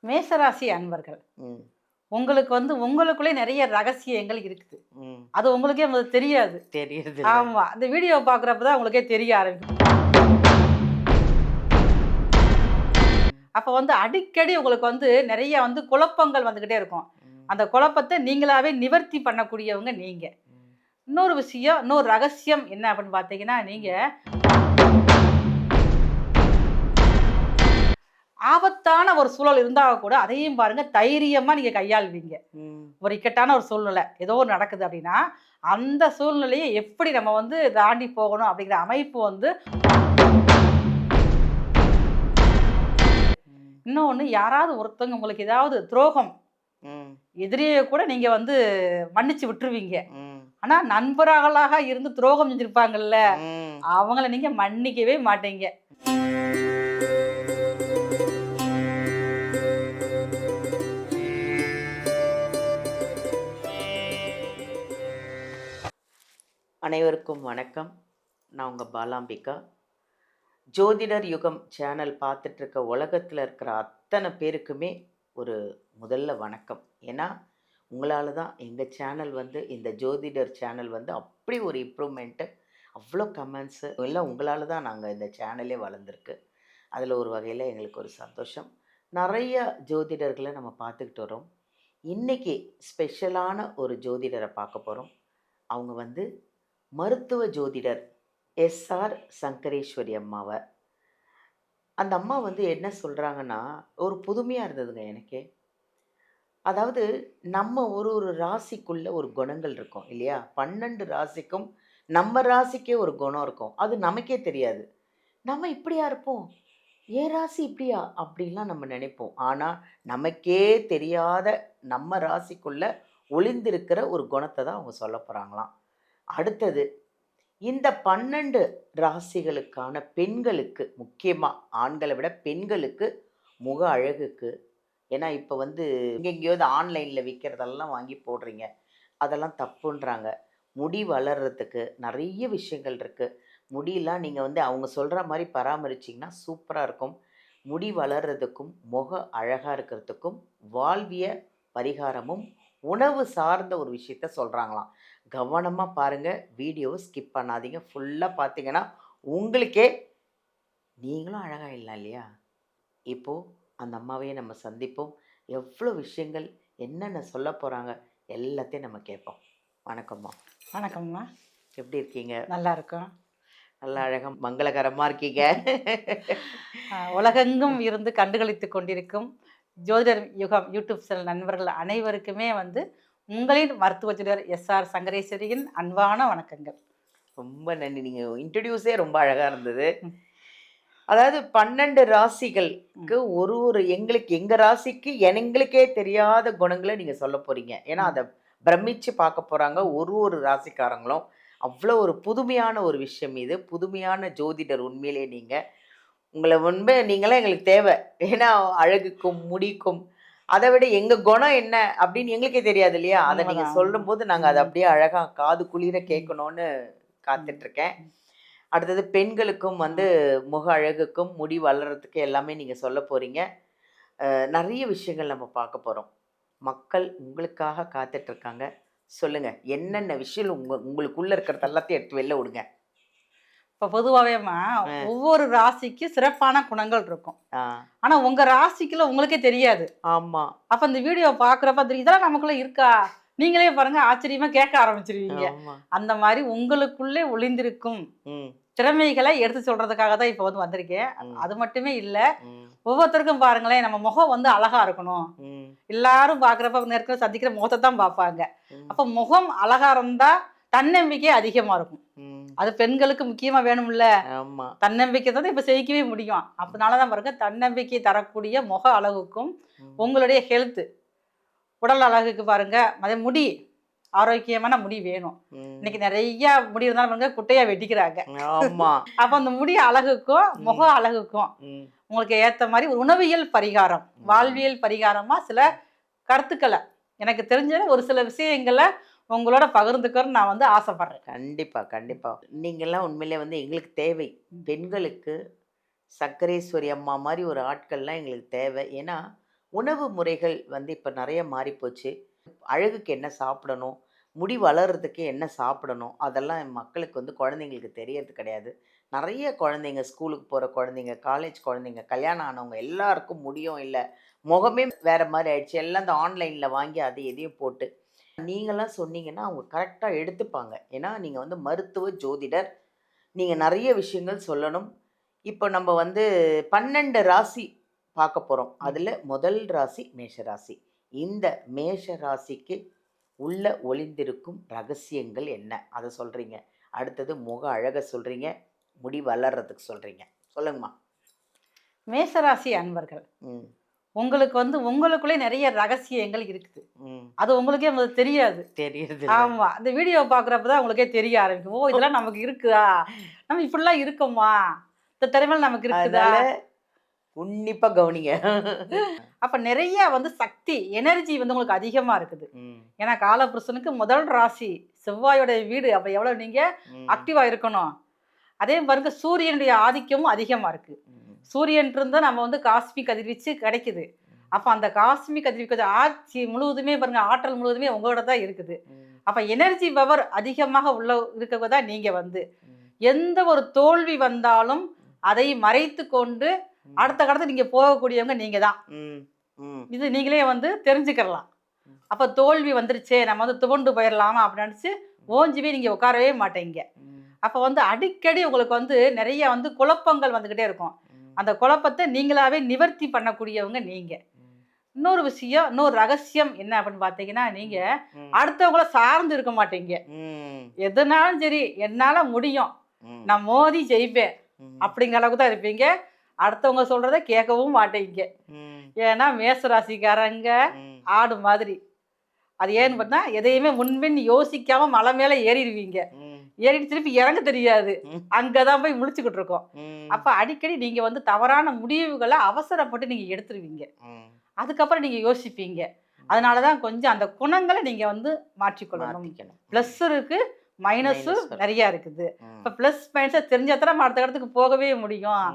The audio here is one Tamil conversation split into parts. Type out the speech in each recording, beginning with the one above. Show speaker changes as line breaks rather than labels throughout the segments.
மேசராசி அன்பர்கள்,
ம்.
உங்களுக்கு உங்களுக்குள்ளே நெறைய ரகசியங்கள் இருக்குது.
ம்.
அது உங்களுக்கே முதல்ல தெரியாது.
தெரியறதில்ல.
ஆமா. இந்த வீடியோ பார்க்குறப்ப தான் உங்களுக்கே தெரிய ஆரம்பிக்கும்.
ம்.
அப்ப அடிக்கடி உங்களுக்கு நெறைய குழப்பங்கள் வந்துகிட்டே இருக்கும்.
ம்.
அந்த குழப்பத்த நீங்களாவே நிவர்த்தி பண்ணக்கூடியவங்க நீங்க.
ம்.
இன்னொரு விஷயம், இன்னொரு ரகசியம் என்ன அப்படின்னு பார்த்தீங்கன்னா, நீங்க ஆபத்தான ஒரு சூழல் இருந்தா கூட அதையும் பாருங்க தைரியமா நீங்க கையாளுவீங்க.
ம்.
ஒரு இக்கட்டான ஒரு சூழ்நிலை ஏதோ ஒண்ணு நடக்குது அப்படின்னா, அந்த சூழ்நிலைய எப்படி நம்ம தாண்டி போகணும் அப்படிங்கிற அமைப்பு
ம்.
இன்னொன்னு யாராவது ஒருத்தவங்க உங்களுக்கு ஏதாவது துரோகம்,
ம்.
எதிரியை கூட நீங்க மன்னிச்சு விட்டுருவீங்க.
ம்.
ஆனா நண்பர்களாக இருந்து துரோகம் செஞ்சிருப்பாங்கல்ல,
ம்.
அவங்கள நீங்க மன்னிக்கவே மாட்டீங்க.
அனைவருக்கும் வணக்கம். நான் உங்க பாலாம்பிகா. ஜோதிடர் யுகம் சேனல் பார்த்துட்டு இருக்க உலகத்தில் இருக்கிற அத்தனை பேருக்குமே ஒரு முதல்ல வணக்கம். ஏன்னா உங்களால தான் எங்கள் சேனல் இந்த ஜோதிடர் சேனல் அப்படி ஒரு இம்ப்ரூவ்மெண்ட்டு, அவ்வளோ கமெண்ட்ஸு எல்லாம் உங்களால தான் நாங்கள் இந்த சேனலே வளர்ந்துருக்கு. அதில் ஒரு வகையில் எங்களுக்கு ஒரு சந்தோஷம். நிறைய ஜோதிடர்களை நம்ம பார்த்துக்கிட்டு வரோம். இன்றைக்கி ஸ்பெஷலான ஒரு ஜோதிடரை பார்க்க போகிறோம். அவங்க மருத்துவ ஜோதிடர் எஸ்ஆர் சங்கரேஸ்வரி அம்மாவை. அந்த அம்மா என்ன சொல்கிறாங்கன்னா, ஒரு புதுமையாக இருந்ததுங்க எனக்கே. அதாவது நம்ம ஒரு ஒரு ராசிக்குள்ள ஒரு குணங்கள் இருக்கும் இல்லையா? 12 ராசிக்கும் நம்ம ராசிக்கே ஒரு குணம் இருக்கும். அது நமக்கே தெரியாது. நம்ம இப்படியா இருப்போம்? என் ராசி இப்படியா? அப்படிலாம் நம்ம நினைப்போம். ஆனால் நமக்கே தெரியாத நம்ம ராசிக்குள்ள ஒளிந்திருக்கிற ஒரு குணத்தை தான் அவங்க சொல்ல போகிறாங்களாம். அடுத்தது, இந்த 12 ராசிகளுக்கான பெண்களுக்கு, முக்கியமாக ஆண்களை விட பெண்களுக்கு முக அழகுக்கு, ஏன்னா இப்போ எங்கெங்கேயாவது ஆன்லைனில் விற்கிறதெல்லாம் வாங்கி போடுறீங்க, அதெல்லாம் தப்புன்றாங்க. முடி வளர்கிறதுக்கு நிறைய விஷயங்கள் இருக்குது. முடியெல்லாம் நீங்கள் அவங்க சொல்கிற மாதிரி பராமரிச்சிங்கன்னா சூப்பராக இருக்கும். முடி வளர்கிறதுக்கும் முக அழகாக இருக்கிறதுக்கும் வாழ்விய பரிகாரமும் உணவு சார்ந்த ஒரு விஷயத்த சொல்கிறாங்களாம். கவனமாக பாருங்கள், வீடியோவை ஸ்கிப் பண்ணாதீங்க. ஃபுல்லாக பார்த்தீங்கன்னா உங்களுக்கே நீங்களும் அழகாயிடலாம் இல்லையா? இப்போது அந்த அம்மாவையே நம்ம சந்திப்போம். எவ்வளோ விஷயங்கள் என்னென்ன சொல்ல போகிறாங்க எல்லாத்தையும் நம்ம கேட்போம். வணக்கம்மா.
வணக்கம்மா.
எப்படி இருக்கீங்க?
நல்லா இருக்கும்.
நல்லா அழகாக மங்களகரமாக இருக்கீங்க.
உலகெங்கும் இருந்து கண்டுகளித்துக் கொண்டிருக்கும் ஜோதிடர் யுகம் யூடியூப் சேனல் நண்பர்கள் அனைவருக்குமே உங்களின் மருத்துவ ஜோதிடர் எஸ்ஆர் சங்கரேஸ்வரியின் அன்பான வணக்கங்கள்.
ரொம்ப நன்றி. நீங்கள் இன்ட்ரடியூஸே ரொம்ப அழகாக இருந்தது. அதாவது 12 ராசிகளுக்கு ஒரு ஒரு எங்கள் ராசிக்கு எங்களுக்கே தெரியாத குணங்களை நீங்கள் சொல்ல போகிறீங்க. ஏன்னா அதை பிரமிச்சு பார்க்க போகிறாங்க ஒரு ஒரு ராசிக்காரங்களும். அவ்வளோ ஒரு புதுமையான ஒரு விஷயம் இது. புதுமையான ஜோதிடர் உண்மையிலே உங்களை நீங்களாம் எங்களுக்கு தேவை. ஏன்னா அழகுக்கும் முடிக்கும் அதை விட எங்கள் குணம் என்ன அப்படின்னு எங்களுக்கே தெரியாது இல்லையா? அதை நீங்கள் சொல்லும்போது நாங்கள் அதை அப்படியே அழகாக காது குளிர கேட்கணும்னு காத்துட்ருக்கேன். அடுத்தது, பெண்களுக்கும் முக அழகுக்கும் முடி வளர்கிறதுக்கு எல்லாமே நீங்கள் சொல்ல போகிறீங்க. நிறைய விஷயங்கள் நம்ம பார்க்க போகிறோம். மக்கள் உங்களுக்காக காத்துட்ருக்காங்க. சொல்லுங்கள், என்னென்ன விஷயம் உங்களுக்குள்ளே இருக்கிறது எல்லாத்தையும் எடுத்து வெளில விடுங்க.
இப்போ பொதுவாகவேம்மா ஒவ்வொரு ராசிக்கும் சிறப்பான குணங்கள் இருக்கும். ஆனால் உங்கள் ராசிக்குள்ள உங்களுக்கே தெரியாது.
ஆமாம்.
அப்போ இந்த வீடியோ பார்க்குறப்ப இதெல்லாம் நமக்குள்ளே இருக்கா? நீங்களே பாருங்க, ஆச்சரியமாக கேட்க ஆரம்பிச்சிருவீங்க. அந்த மாதிரி உங்களுக்குள்ளே ஒளிந்திருக்கும் திறமைகளை எடுத்து சொல்றதுக்காக தான் இப்போ வந்திருக்கேன். அது மட்டுமே இல்லை, ஒவ்வொருத்தருக்கும் பாருங்களேன், நம்ம முகம் அழகா இருக்கணும். எல்லாரும் பார்க்குறப்ப நேரத்தில் சந்திக்கிற முகத்தை தான் பார்ப்பாங்க. அப்போ முகம் அழகா இருந்தா தன்னம்பிக்கை அதிகமா இருக்கும். அது பெண்களுக்கு முக்கியமா வேணும்ல. தன்னம்பிக்கை தான் இப்ப செய்யவே முடியும். அதனாலதான் பாருங்க, தன்னம்பிக்கை தரக்கூடிய முக அழகுக்கும் உங்களுடைய ஹெல்த், உடல் அழகுக்கு பாருங்க, அதே முடி, ஆரோக்கியமான முடி வேணும். இன்னைக்கு நிறைய முடி இருந்தாலும் பாருங்க குட்டையா வெட்டிக்கிறாங்க. அப்ப அந்த முடி அழகுக்கும் முக அழகுக்கும் உங்களுக்கு ஏத்த மாதிரி ஒரு உணவியல் பரிகாரம், வாழ்வியல் பரிகாரமா சில கருத்துக்களை, எனக்கு தெரிஞ்ச ஒரு சில விஷயங்களை உங்களோட பகிர்ந்துக்கிறேன்னு நான் ஆசைப்படுறேன்.
கண்டிப்பாக கண்டிப்பாக. நீங்கள்லாம் உண்மையிலே எங்களுக்கு தேவை. பெண்களுக்கு சக்கரேஸ்வரி அம்மா மாதிரி ஒரு ஆட்கள்லாம் எங்களுக்கு தேவை. ஏன்னா உணவு முறைகள் வந்து இப்போ நிறைய மாறிப்போச்சு. அழகுக்கு என்ன சாப்பிடணும், முடி வளர்றதுக்கு என்ன சாப்பிடணும், அதெல்லாம் மக்களுக்கு வந்து குழந்தைங்களுக்கு தெரியறது கிடையாது. நிறைய குழந்தைங்க ஸ்கூலுக்கு போகிற குழந்தைங்க, காலேஜ் குழந்தைங்க, கல்யாணம் ஆனவங்க எல்லாருக்கும் முடியும் இல்லை, முகமே வேறு மாதிரி ஆயிடுச்சு. எல்லாம் இந்த ஆன்லைனில் வாங்கி அதை எதையும் போட்டு நீங்களாம் சொன்னீங்கன்னா அவங்க கரெக்டாக எடுத்துப்பாங்க. ஏன்னா நீங்கள் வந்து மருத்துவ ஜோதிடர், நீங்கள் நிறைய விஷயங்கள் சொல்லணும். இப்போ நம்ம வந்து 12 ராசி பார்க்க போகிறோம். அதில் முதல் ராசி மேஷ ராசி. இந்த மேஷ ராசிக்கு உள்ள ஒளிந்திருக்கும் ரகசியங்கள் என்ன, அதை சொல்கிறீங்க. அடுத்தது முக அழகை சொல்கிறீங்க, முடி வளர்றதுக்கு சொல்கிறீங்க. சொல்லுங்கம்மா.
மேஷராசி அன்பர்கள், உங்களுக்கு வந்து உங்களுக்குள்ளே நிறைய ரகசியங்கள் இருக்குது. அது உங்களுக்கே முதல்ல தெரியாது.
தெரியுது.
ஆமா, இந்த வீடியோ பார்க்குறப்பதான் உங்களுக்கே தெரிய ஆரம்பிக்கும். ஓ, இதெல்லாம் நமக்கு இருக்குதா, நம்ம இப்படிலாம் இருக்கோமா, இந்த திறமையில நமக்கு இருக்குதா,
உன்னிப்பா கவனிங்க.
அப்ப நிறைய வந்து சக்தி எனர்ஜி வந்து உங்களுக்கு அதிகமா இருக்குது. ஏன்னா காலபுருஷனுக்கு முதல் ராசி செவ்வாயோட வீடு. அப்ப எவ்வளவு நீங்க ஆக்டிவா இருக்கணும். அதே பாருங்க, சூரியனுடைய ஆதிக்கமும் அதிகமா இருக்கு. சூரியன் இருந்தா நம்ம வந்து காஸ்மிக் கதிர்வீச்சு கிடைக்குது. அப்ப அந்த காஸ்மிக் கதிர்வீச்சு ஆட்சி முழுவதுமே பாருங்க, ஆற்றல் முழுவதுமே உங்களோட தான் இருக்குது. அப்ப எனர்ஜி பவர் அதிகமாக உள்ள இருக்கவங்க தான் நீங்க. வந்து எந்த ஒரு தோல்வி வந்தாலும் அதை மறைத்து கொண்டு அடுத்த கடத்தை நீங்க போகக்கூடியவங்க நீங்க தான். இது நீங்களே வந்து தெரிஞ்சுக்கலாம். அப்ப தோல்வி வந்துருச்சே, நம்ம வந்து துவண்டு போயிடலாமா அப்படின்னு நினைச்சு ஓஞ்சிவே நீங்க உட்காரவே மாட்டீங்க. அப்ப வந்து அடிக்கடி உங்களுக்கு வந்து நிறைய வந்து குழப்பங்கள் வந்துகிட்டே இருக்கும். அந்த குழப்பத்தை நீங்களாவே நிவர்த்தி பண்ணக்கூடியவங்க நீங்க. இன்னொரு விஷயம், இன்னொரு ரகசியம் என்ன அப்படின்னு பாத்தீங்கன்னா, நீங்க அடுத்தவங்கள சார்ந்து இருக்க மாட்டீங்க. எதுனாலும் சரி, என்னால முடியும், நான் மோதி ஜெயிப்பேன் அப்படிங்கிற அளவுக்கு தான் இருப்பீங்க. அடுத்தவங்க சொல்றதை கேட்கவும் மாட்டீங்க. ஏன்னா மேசராசிக்காரங்க ஆடு மாதிரி. அது ஏன்னு பார்த்தா, எதையுமே முன்பின் யோசிக்காம மலை மேல ஏறிடுவீங்க. ஏறிட்டு திருப்பி இறங்க தெரியாது, அங்கதான் போய் முழிச்சுக்கிட்டு இருக்கோம். அப்ப அடிக்கடி நீங்க வந்து தவறான முடிவுகளை அவசரப்பட்டு நீங்க எடுத்துருவீங்க. அதுக்கப்புறம் நீங்க யோசிப்பீங்க. அதனாலதான் கொஞ்சம் அந்த குணங்களை நீங்க வந்து மாற்றிக்கொள்ளணும். பிளஸ் இருக்கு, மைனஸும் நிறைய இருக்குது. இப்ப பிளஸ் மைனஸை தெரிஞ்சாதான் நம்ம அடுத்த இடத்துக்கு போகவே முடியும்.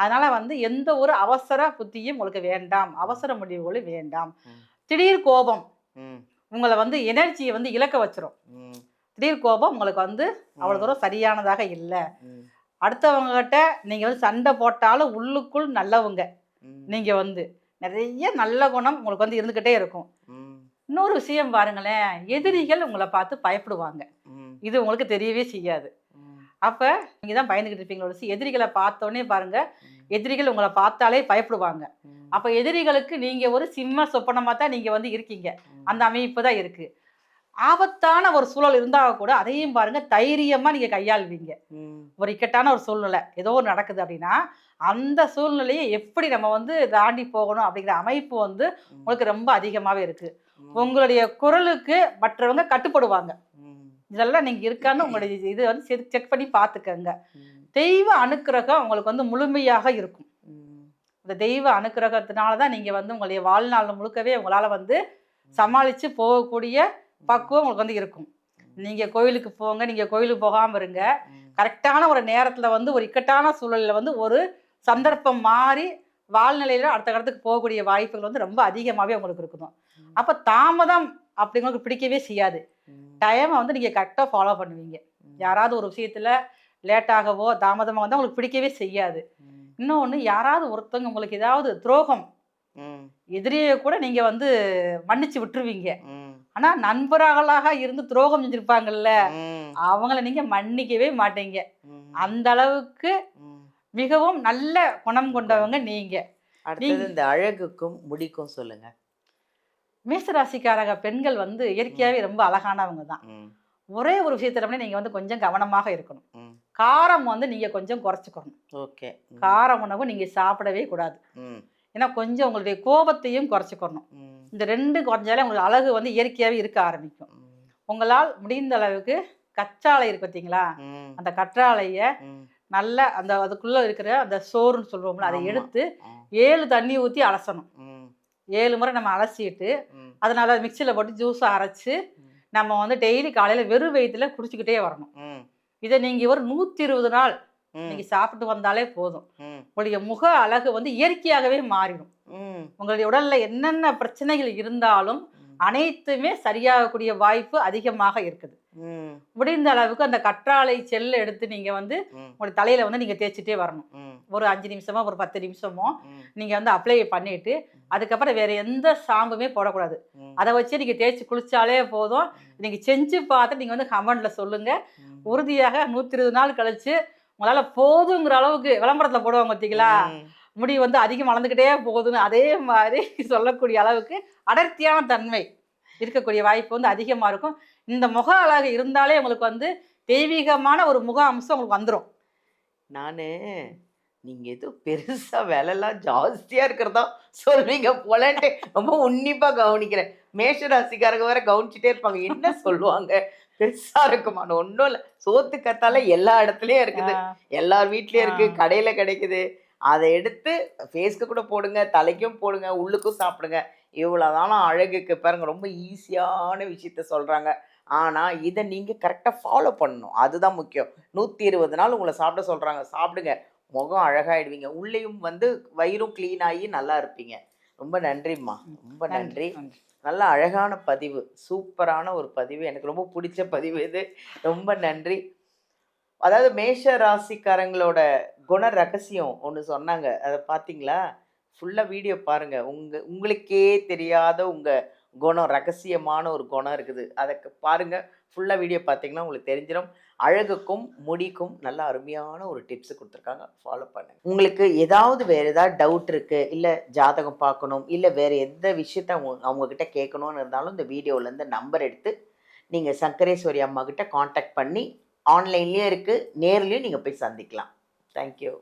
அதனால வந்து எந்த ஒரு அவசர புத்தியும் உங்களுக்கு வேண்டாம், அவசர முடிவுகளும் வேண்டாம். திடீர் கோபம் உங்களை வந்து எனர்ஜியை வந்து இழக்க வச்சிரும். திடீர் கோபம் உங்களுக்கு வந்து அவ்வளவு தூரம் சரியானதாக இல்லை. அடுத்தவங்க கிட்ட நீங்க வந்து சண்டை போட்டாலும் உள்ளுக்குள் நல்லவங்க நீங்க. வந்து நிறைய நல்ல குணம் உங்களுக்கு வந்து இருந்துகிட்டே இருக்கும். இன்னொரு விஷயம் பாருங்களேன், எதிரிகள் உங்களை பார்த்து பயப்படுவாங்க. இது உங்களுக்கு தெரியவே செய்யாது. அப்ப நீங்க தான் பயந்துகிட்டு இருப்பீங்களோ. எதிரிகளை பார்த்தோன்னே பாருங்க, எதிரிகள் உங்களை பார்த்தாலே பயப்படுவாங்க. அப்ப எதிரிகளுக்கு நீங்க ஒரு சிம்ம சொப்பனமா தான் நீங்க வந்து இருக்கீங்க. அந்த அமைப்பு தான் இருக்கு. ஆபத்தான ஒரு சூழல் இருந்தா கூட அதையும் பாருங்க, தைரியமா நீங்க கையாள்வீங்க. ஒரு இக்கட்டான ஒரு சூழ்நிலை ஏதோ ஒரு நடக்குது அப்படின்னா, அந்த சூழ்நிலையை எப்படி நம்ம வந்து தாண்டி போகணும் அப்படிங்கிற அமைப்பு வந்து உங்களுக்கு ரொம்ப அதிகமாவே இருக்கு. உங்களுடைய குரலுக்கு மற்றவங்க கட்டுப்படுவாங்க. இதெல்லாம் நீங்க இருக்கான்னு உங்களுடைய இது வந்து செக் பண்ணி பார்த்துக்கங்க. தெய்வ அனுக்கிரகம் உங்களுக்கு வந்து முழுமையாக இருக்கும். இந்த தெய்வ அனுக்கிரகத்தினாலதான் நீங்க வந்து உங்களுடைய வாழ்நாள் முழுக்கவே உங்களால வந்து சமாளிச்சு போகக்கூடிய பக்குவம் உங்களுக்கு வந்து இருக்கும். நீங்க கோயிலுக்கு போங்க, நீங்க கோயிலுக்கு போகாம இருங்க. கரெக்டான ஒரு நேரத்துல வந்து ஒரு இக்கட்டான சூழல்ல வந்து ஒரு சந்தர்ப்பம் மாறி வாழ்நிலையில அடுத்த கடத்துக்கு போகக்கூடிய வாய்ப்புகள் வந்து ரொம்ப அதிகமாகவே உங்களுக்கு இருக்கணும். அப்ப தாமதம் அப்படிங்களுக்கு பிடிக்கவே செய்யாது. டைமை வந்து நீங்க கரெக்டாக ஃபாலோ பண்ணுவீங்க. யாராவது ஒரு விஷயத்துல லேட்டாகவோ தாமதமாக வந்தால் உங்களுக்கு பிடிக்கவே செய்யாது. இன்னொன்று, யாராவது ஒருத்தவங்க உங்களுக்கு ஏதாவது துரோகம், எதிரியை கூட நீங்க வந்து மன்னிச்சு விட்டுருவீங்க. ஆனா நண்பர்களாக இருந்து துரோகம் செஞ்சிருப்பாங்கல்ல, அவங்கள நீங்க மன்னிக்கவே மாட்டீங்க. அந்த அளவுக்கு மிகவும் நல்ல குணம் கொண்டவங்க நீங்க.
இந்த அழகுக்கும் முடிக்கும் சொல்லுங்க.
மேசராசிக்காரங்க பெண்கள் வந்து இயற்கையாவே ரொம்ப அழகானவங்க தான். ஒரே ஒரு விஷயத்துல நீங்க வந்து கொஞ்சம் கவனமாக இருக்கணும். காரம் வந்து நீங்க கொஞ்சம் குறைச்சிக்கணும்.
ஓகே.
கார உணவு நீங்க சாப்பிடவே கூடாது. ஏன்னா கொஞ்சம் உங்களுடைய கோபத்தையும் குறைச்சிக்கணும். இந்த ரெண்டு குறைஞ்சாலே உங்களுக்கு அழகு வந்து இயற்கையாவே இருக்க ஆரம்பிக்கும். உங்களால் முடிந்த அளவுக்கு கற்றாழை இருக்கு பார்த்தீங்களா, அந்த கற்றாழைய நல்ல அந்த அதுக்குள்ள இருக்கிற அந்த சோறுன்னு சொல்லுவோம்ல, அதை எடுத்து 7 தண்ணி ஊற்றி அலசணும். 7 முறை நம்ம அலசிட்டு அதனால மிக்சியில் போட்டு ஜூஸை அரைச்சு நம்ம வந்து டெய்லி காலையில் வெறும் வயிற்றுல குடிச்சிக்கிட்டே வரணும். இதை நீங்கள் ஒரு 120 நாள் நீங்க சாப்பிட்டு வந்தாலே போதும், உங்களுடைய முக அழகு வந்து இயற்கையாகவே மாறிடும். உங்களுடைய உடல்ல என்னென்ன பிரச்சனைகள் இருந்தாலும் அனைத்துமே சரியாகக்கூடிய வாய்ப்பு அதிகமாக இருக்குது. முடிந்த அளவுக்கு அந்த கற்றாழை செல்ல எடுத்து நீங்க வந்து உங்களுடைய தலையில வந்து நீங்க தேய்ச்சிட்டே வரணும். ஒரு 5 நிமிஷமோ ஒரு 10 நிமிஷமோ நீங்க வந்து அப்ளை பண்ணிட்டு அதுக்கப்புறம் வேற எந்த ஷாம்புமே போடக்கூடாது. அதை வச்சு நீங்க தேய்ச்சி குளிச்சாலே போதும். நீங்க செஞ்சு பார்த்து நீங்க வந்து கமெண்ட்ல சொல்லுங்க. உறுதியாக 120 நாள் கழிச்சு உங்களால போதுங்கிற அளவுக்கு விளம்பரத்துல போடுவாங்க பார்த்தீங்களா, முடி வந்து அதிகம் வளர்ந்துக்கிட்டே போகுதுன்னு, அதே மாதிரி சொல்லக்கூடிய அளவுக்கு அடர்த்தியான தன்மை இருக்கக்கூடிய வாய்ப்பு வந்து அதிகமாக இருக்கும். இந்த முக அழகு இருந்தாலே உங்களுக்கு வந்து தெய்வீகமான ஒரு முக அம்சம் உங்களுக்கு வந்துடும்.
நான் நீங்கள் ஏதோ பெருசாக விலைலாம் ஜாஸ்தியாக இருக்கிறதா சொல்வீங்க போலன்ட்டு ரொம்ப உன்னிப்பாக கவனிக்கிறேன். மேஷராசிக்காரங்க வேற கவனிச்சுட்டே இருப்பாங்க, என்ன சொல்லுவாங்க பெருசாக இருக்குமான்னு. ஒன்றும் இல்லை, சோத்து கத்தால எல்லா இடத்துலையும் இருக்குது, எல்லார் வீட்லேயும் இருக்குது, கடையில் கிடைக்குது. அதை எடுத்து ஃபேஸ்க்கு கூட போடுங்க, தலைக்கும் போடுங்க, உள்ளுக்கும் சாப்பிடுங்க. இவ்வளோதான அழகுக்கு பாருங்க, ரொம்ப ஈஸியான விஷயத்த சொல்கிறாங்க. ஆனால் இதை நீங்கள் கரெக்டாக ஃபாலோ பண்ணணும், அதுதான் முக்கியம். 120 நாள் உங்களை சாப்பிட சொல்கிறாங்க, சாப்பிடுங்க, முகம் அழகாயிடுவீங்க, உள்ளேயும் வந்து வயிறும் க்ளீன் ஆகி நல்லா இருப்பீங்க. ரொம்ப நன்றிம்மா, ரொம்ப நன்றி. நல்ல அழகான பதிவு, சூப்பரான ஒரு பதிவு, எனக்கு ரொம்ப பிடிச்ச பதிவு இது. ரொம்ப நன்றி. அதாவது மேஷ ராசிக்காரங்களோட குண ரகசியம் ஒன்று சொன்னாங்க, அதை பார்த்தீங்களா? ஃபுல்லாக வீடியோ பாருங்கள், உங்களுக்கே தெரியாத உங்கள் குணம், ரகசியமான ஒரு குணம் இருக்குது, அதை பாருங்கள். ஃபுல்லாக வீடியோ பார்த்தீங்கன்னா உங்களுக்கு தெரிஞ்சிடும். அழகுக்கும் முடிக்கும் நல்ல அருமையான ஒரு டிப்ஸ் கொடுத்துருக்காங்க, ஃபாலோ பண்ணுங்க. உங்களுக்கு ஏதாவது வேறு ஏதாவது டவுட் இருக்குது, இல்லை ஜாதகம் பார்க்கணும், இல்லை வேறு எந்த விஷயத்த அவங்கக்கிட்ட கேட்கணும்னு இருந்தாலும் இந்த வீடியோவிலேருந்து நம்பர் எடுத்து நீங்கள் சங்கரேஸ்வரி அம்மா கிட்ட காண்டாக்ட் பண்ணி ஆன்லைன்லேயும் இருக்குது, நேர்லேயும் நீங்கள் போய் சந்திக்கலாம். தேங்க்யூ.